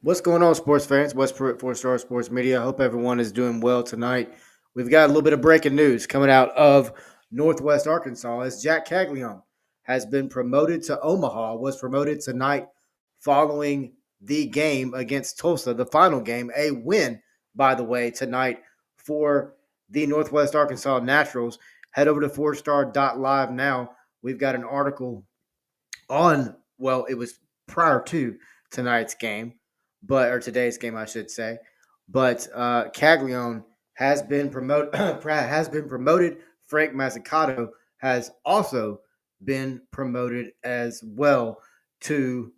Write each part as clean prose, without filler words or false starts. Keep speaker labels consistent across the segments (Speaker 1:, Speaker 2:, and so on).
Speaker 1: What's going on, sports fans? West Pruitt, 4 Star Sports Media. I hope everyone is doing well tonight. We've got a little bit of breaking news coming out of Northwest Arkansas as Jack Caglione has been promoted to Omaha, was promoted tonight following the game against Tulsa, the final game, a win, by the way, tonight for the Northwest Arkansas Naturals. Head over to 4star.live now. We've got an article on, well, it was prior to tonight's game, or today's game, I should say. But Caglione has been promoted. has been promoted. Frank Mazzicato has also been promoted as well to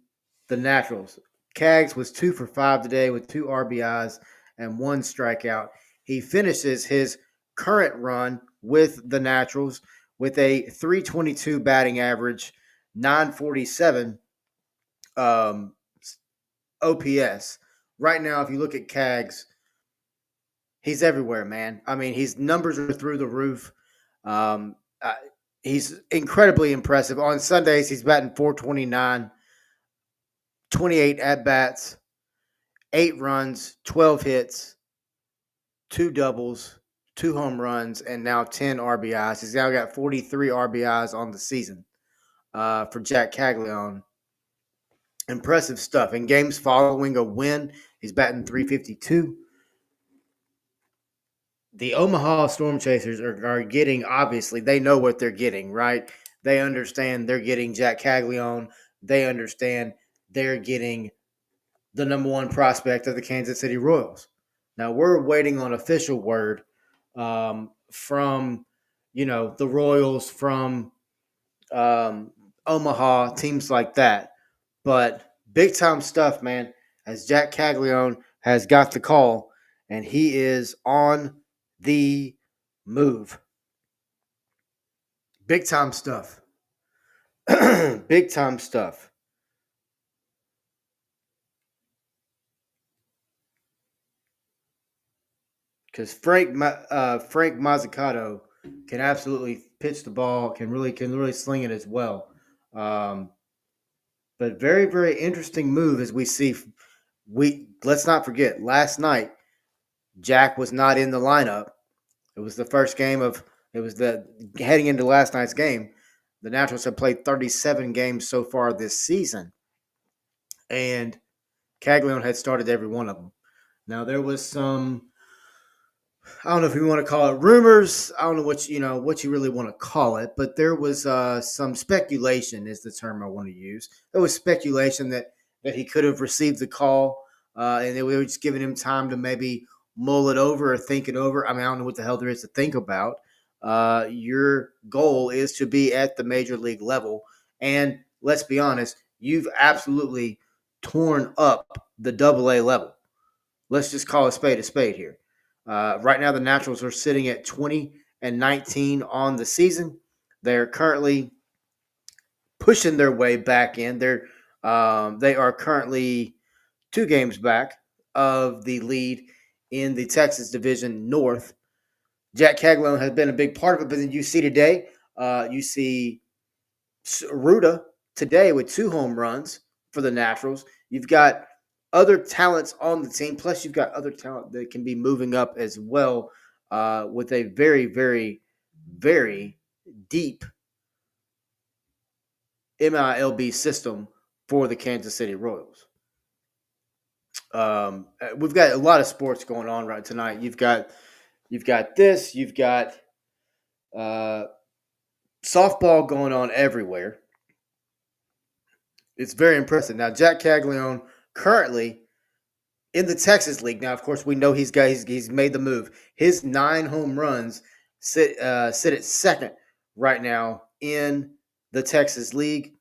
Speaker 1: the Naturals. Cags was 2 for 5 today with 2 RBIs and 1 strikeout. He finishes his current run with the Naturals with a 322 batting average, 947 OPS. Right now, if you look at Cags, he's everywhere, man. I mean, his numbers are through the roof. Um, uh, he's incredibly impressive. On Sundays, he's batting 429, 28 at bats, 8 runs, 12 hits, 2 doubles, 2 home runs, and now 10 RBIs. He's now got 43 RBIs on the season for Jack Caglione. Impressive stuff. In games following a win, he's batting 352. The Omaha Storm Chasers are getting, obviously, they know what they're getting, right? They understand they're getting Jack Caglione. They understand they're getting the number one prospect of the Kansas City Royals. Now, we're waiting on official word from, the Royals, from Omaha, teams like that. But big time stuff, man, as Jack Caglione has got the call, and he is on the move. Big time stuff. Big time stuff. Because Frank Mazzicato can absolutely pitch the ball, can really sling it as well. Um, but very, very interesting move as we see. Let's not forget, last night Jack was not in the lineup. It was the first game of it was the heading into last night's game. The Naturals have played 37 games so far this season, and Caglione had started every one of them. Now there was some, I don't know if you want to call it rumors. I don't know what you really want to call it, but there was some speculation is the term I want to use. There was speculation that he could have received the call, and they were just giving him time to maybe mull it over or think it over. I mean, I don't know what the hell there is to think about. Your goal is to be at the major league level, and let's be honest, you've absolutely torn up the AA level. Let's just call a spade here. Right now, the Naturals are sitting at 20-19 on the season. They're currently pushing their way back in. They are currently 2 games back of the lead in the Texas Division North. Jack Caglione has been a big part of it, but then you see today, you see Ruda today with 2 home runs for the Naturals. You've got other talents on the team. Plus, you've got other talent that can be moving up as well with a very, very, very deep MiLB system for the Kansas City Royals. We've got a lot of sports going on right tonight. You've got this. You've got softball going on everywhere. It's very impressive. Now, Jack Caglione currently in the Texas League. Now, of course, we know he's made the move. His 9 home runs sit at second right now in the Texas League.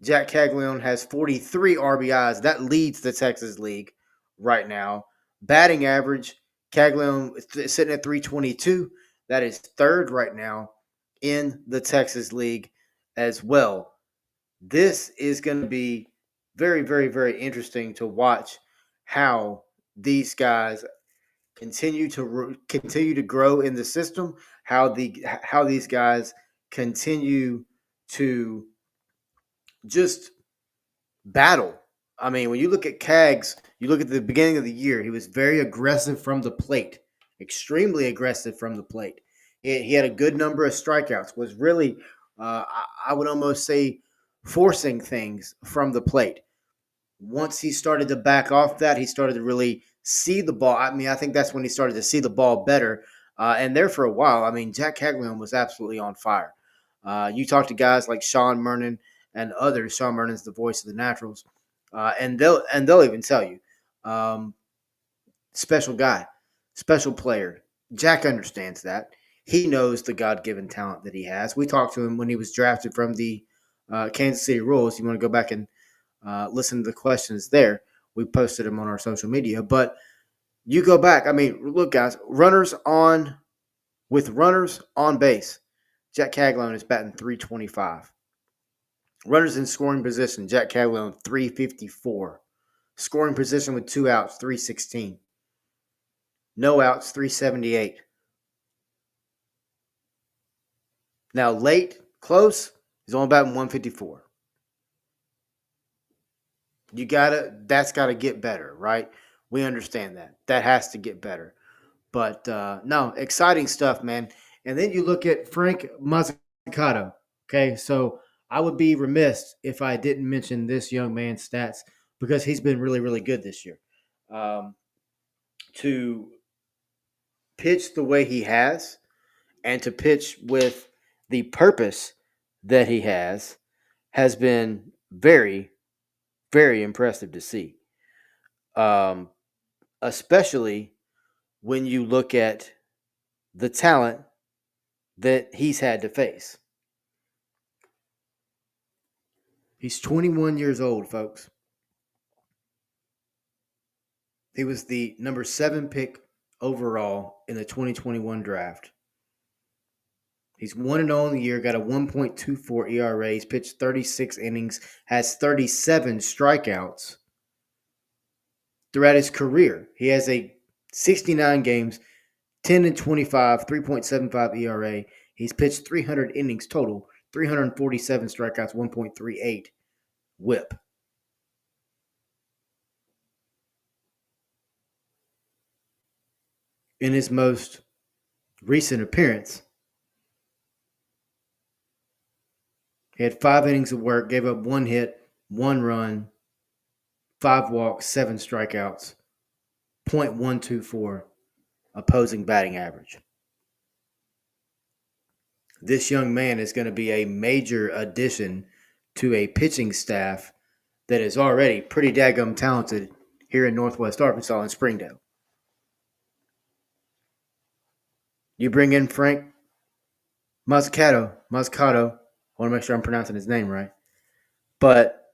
Speaker 1: Jack Caglione has 43 RBIs. That leads the Texas League right now. Batting average, Caglione is sitting at 322. That is third right now in the Texas League as well. This is going to be very, very, very interesting to watch how these guys continue to grow in the system, how these guys continue to just battle I mean, when you look at Cags, you look at the beginning of the year, he was very aggressive from the plate, extremely aggressive from the plate. He had a good number of strikeouts, was really, I would almost say, forcing things from the plate. Once he started to back off that, he started to really see the ball. I mean, I think that's when he started to see the ball better. And there for a while, I mean, Jack Caglione was absolutely on fire. You talk to guys like Sean Mernon and others. Sean Mernon's the voice of the Naturals, and they'll even tell you, um, special guy, special player. Jack understands that. He knows the God given talent that he has. We talked to him when he was drafted from the Kansas City Royals. You want to go back and listen to the questions there. We posted them on our social media. But you go back. I mean, look, guys, runners on base. Jack Caglione is batting 325. Runners in scoring position. Jack Caglione 354. Scoring position with 2 outs 316. No outs 378. Now late, close, he's only batting 154. That's gotta get better, right? We understand that. That has to get better. But no, exciting stuff, man. And then you look at Frank Mazzucato. Okay, so I would be remiss if I didn't mention this young man's stats because he's been really, really good this year. To pitch the way he has and to pitch with the purpose that he has been very, very impressive to see. Um, Especially when you look at the talent that he's had to face. He's 21 years old, folks. He was the number 7 pick overall in the 2021 draft. He's 1-0 in the year, got a 1.24 ERA. He's pitched 36 innings, has 37 strikeouts throughout his career. He has a 69 games, 10-25, 3.75 ERA. He's pitched 300 innings total, 347 strikeouts, 1.38 whip. In his most recent appearance, he had 5 innings of work, gave up 1 hit, 1 run, 5 walks, 7 strikeouts, .124 opposing batting average. This young man is going to be a major addition to a pitching staff that is already pretty daggum talented here in Northwest Arkansas and Springdale. You bring in Frank Mazzucato. I want to make sure I'm pronouncing his name right. But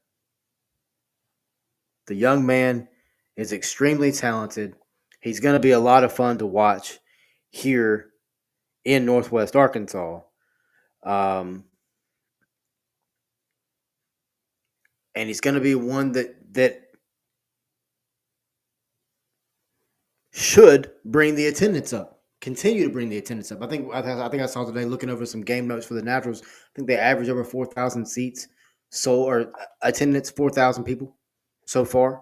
Speaker 1: the young man is extremely talented. He's going to be a lot of fun to watch here in Northwest Arkansas. And he's going to be one that should bring the attendance up. Continue to bring the attendance up. I think I saw today looking over some game notes for the Naturals. I think they average over 4,000 seats, or attendance 4,000 people so far.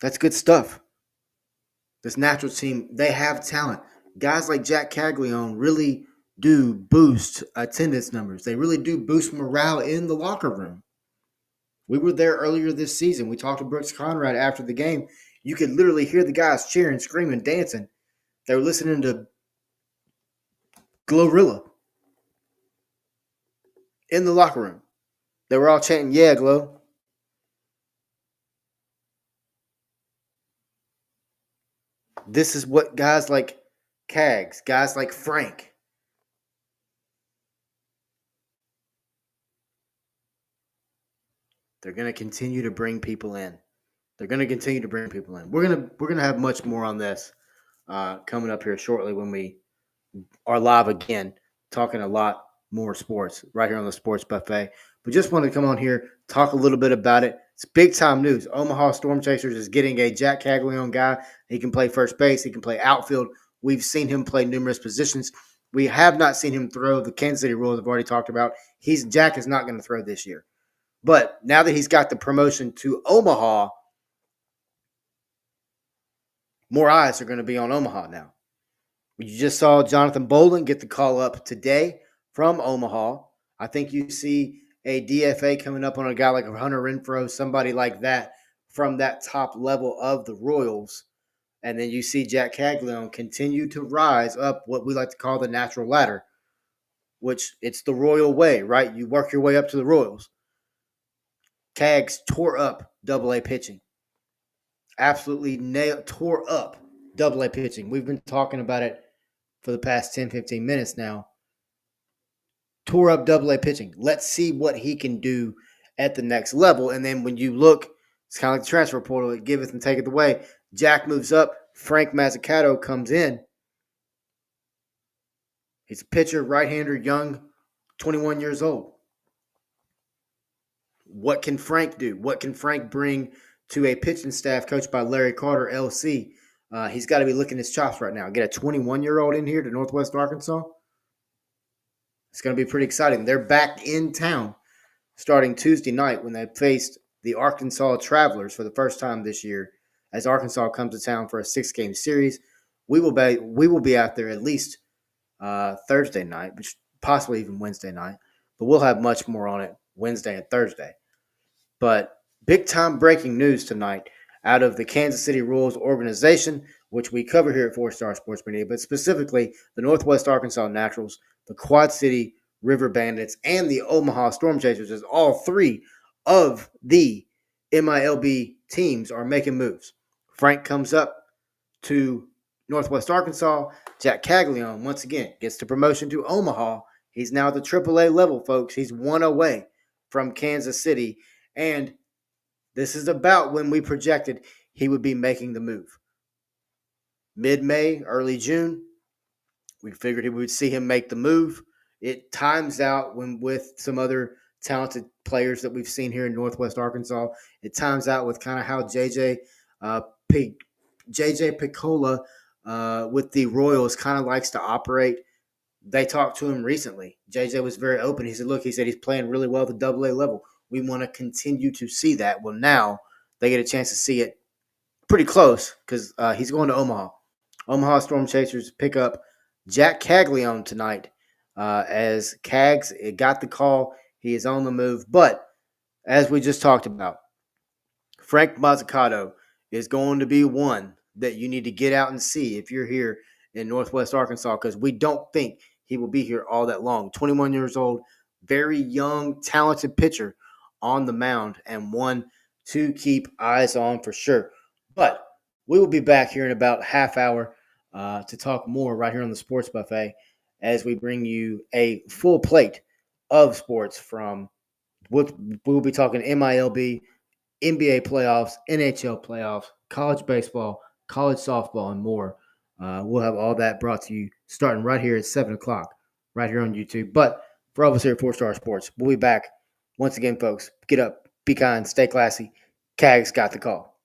Speaker 1: That's good stuff. This Naturals team, they have talent. Guys like Jack Caglione really do boost attendance numbers. They really do boost morale in the locker room. We were there earlier this season. We talked to Brooks Conrad after the game. You could literally hear the guys cheering, screaming, dancing. They were listening to Glorilla in the locker room. They were all chanting, "Yeah, Glow." This is what guys like Cags, guys like Frank, they're going to continue to bring people in. They're going to continue to bring people in. We're gonna have much more on this coming up here shortly when we are live again, talking a lot more sports right here on the Sports Buffet. But just wanted to come on here, talk a little bit about it. It's big time news. Omaha Storm Chasers is getting a Jack Caglione guy. He can play first base. He can play outfield. We've seen him play numerous positions. We have not seen him throw. The Kansas City Royals have already talked about. Jack is not going to throw this year. But now that he's got the promotion to Omaha, more eyes are going to be on Omaha now. You just saw Jonathan Bolden get the call up today from Omaha. I think you see a DFA coming up on a guy like Hunter Renfrow, somebody like that from that top level of the Royals. And then you see Jack Caglione continue to rise up what we like to call the natural ladder, which it's the Royal way, right? You work your way up to the Royals. Cags tore up Double-A pitching. Absolutely tore up Double-A pitching. We've been talking about it for the past 10, 15 minutes now. Tore up Double-A pitching. Let's see what he can do at the next level. And then when you look, it's kind of like the transfer portal. It giveth and taketh away. Jack moves up. Frank Mazzucato comes in. He's a pitcher, right-hander, young, 21 years old. What can Frank do? What can Frank bring to a pitching staff coached by Larry Carter, LC? He's got to be licking his chops right now. Get a 21-year-old in here to Northwest Arkansas. It's going to be pretty exciting. They're back in town starting Tuesday night when they faced the Arkansas Travelers for the first time this year as Arkansas comes to town for a 6-game series. We will be out there at least Thursday night, which possibly even Wednesday night. But we'll have much more on it Wednesday and Thursday. But big-time breaking news tonight out of the Kansas City Royals organization, which we cover here at 4-Star Sports Media, but specifically the Northwest Arkansas Naturals, the Quad City River Bandits, and the Omaha Storm Chasers, as all three of the MiLB teams are making moves. Frank comes up to Northwest Arkansas. Jack Caglione, once again, gets the promotion to Omaha. He's now at the AAA level, folks. He's one away from Kansas City. And this is about when we projected he would be making the move. Mid-May, early June, we figured we would see him make the move. It times out when with some other talented players that we've seen here in Northwest Arkansas. It times out with kind of how JJ Picola with the Royals kind of likes to operate. They talked to him recently. JJ was very open. He said, he's playing really well at the Double-A level. We want to continue to see that. Well, now they get a chance to see it pretty close because he's going to Omaha. Omaha Storm Chasers pick up Jack Caglione tonight as Cags got the call. He is on the move. But as we just talked about, Frank Mazzucato is going to be one that you need to get out and see if you're here in Northwest Arkansas because we don't think he will be here all that long. 21 years old, very young, talented pitcher on the mound and one to keep eyes on for sure. But we will be back here in about half hour to talk more right here on the Sports Buffet as we bring you a full plate of sports from what we'll be talking MiLB, NBA playoffs, NHL playoffs, college baseball, college softball, and more. We'll have all that brought to you starting right here at 7 o'clock, right here on YouTube. But for all of us here at 4-Star Sports, we'll be back once again, folks. Get up, be kind, stay classy. Cags got the call.